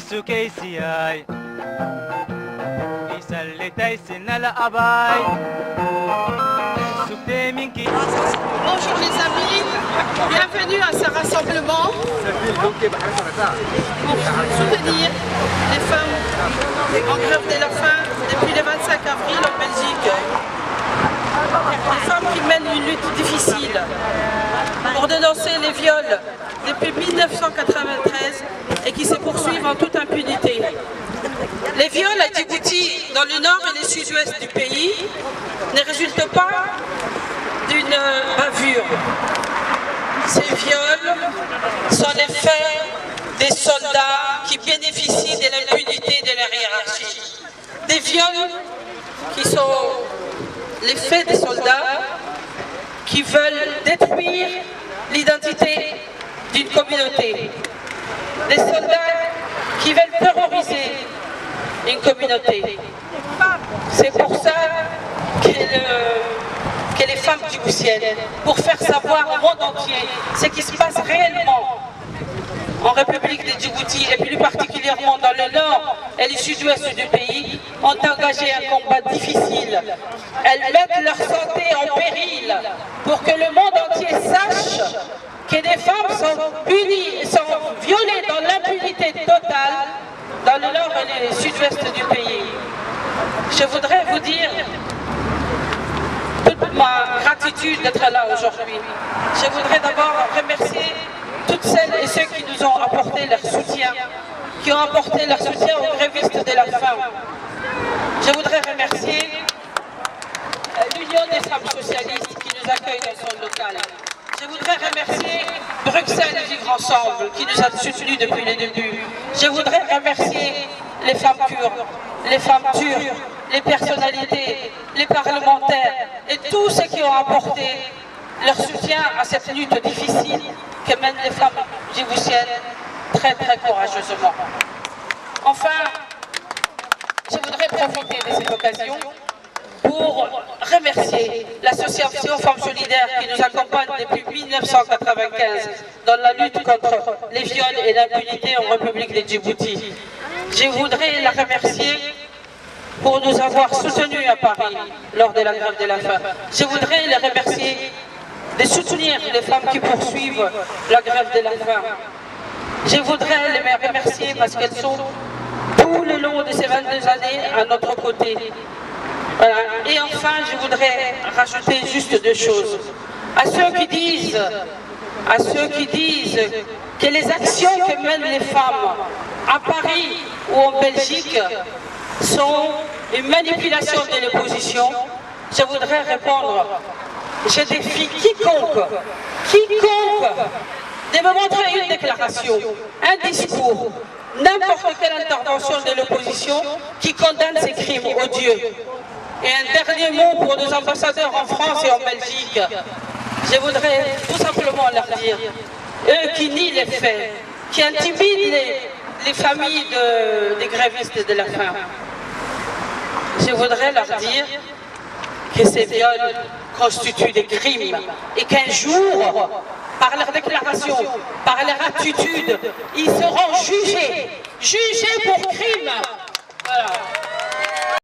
su keisiyai Isalle taisina la abai Sukte minki Bonjour les amis, bienvenue à ce rassemblement pour soutenir les femmes en grève de la faim depuis le 25 avril en Belgique. Les femmes qui mènent une lutte difficile pour dénoncer les viols depuis 1993 et qui se poursuivent en toute impunité. Les viols à Djibouti, dans le nord et le sud-ouest du pays, ne résultent pas d'une bavure. Ces viols sont l'effet des soldats qui bénéficient de l'impunité de leur hiérarchie. Des viols qui sont l'effet des soldats qui veulent détruire l'identité d'une communauté. Des soldats qui veulent terroriser une communauté. C'est pour ça que les femmes djiboutiennes, pour faire savoir au monde entier ce qui se passe réellement en République de Djibouti et plus particulièrement dans le nord et le sud-ouest du pays, ont engagé un combat difficile. Elles mettent leur santé en péril pour que le monde entier sache que des femmes sont punies, sont violées dans l'impunité totale dans le nord et le sud-ouest du pays. Je voudrais vous dire toute ma gratitude d'être là aujourd'hui. Je voudrais d'abord remercier toutes celles et ceux qui nous ont apporté leur soutien, qui ont apporté leur soutien aux grévistes de la faim. Je voudrais remercier l'Union des femmes socialistes qui nous accueille dans son local. Je voudrais remercier Bruxelles Vivre Ensemble qui nous a soutenus depuis le début. Je voudrais remercier les femmes kurdes, les femmes turques, les personnalités, les parlementaires et tous ceux qui ont apporté leur soutien à cette lutte difficile que mènent les femmes djiboutiennes très courageusement. Enfin, je voudrais profiter de cette occasion pour remercier l'association Femmes Solidaires qui nous accompagne depuis 1995 dans la lutte contre les viols et l'impunité en République de Djibouti. Je voudrais la remercier pour nous avoir soutenus à Paris lors de la grève de la faim. Je voudrais les remercier de soutenir les femmes qui poursuivent la grève de la faim. Je voudrais les remercier parce qu'elles sont tout le long de ces 22 années à notre côté. Voilà. Et enfin, je voudrais rajouter juste deux choses. À ceux qui disent que les actions que mènent les femmes à Paris ou en Belgique sont une manipulation de l'opposition, je voudrais répondre. Je défie quiconque de me montrer une déclaration, un discours, n'importe quelle intervention de l'opposition qui condamne ces crimes odieux. Et un dernier mot pour nos ambassadeurs en France et en Belgique. Je voudrais tout simplement leur dire, eux qui nient les faits, qui intimident les familles des grévistes de la faim, je voudrais leur dire que ces viols constituent des crimes et qu'un jour, par leur déclaration, par leur attitude, ils seront jugés pour crime. Voilà.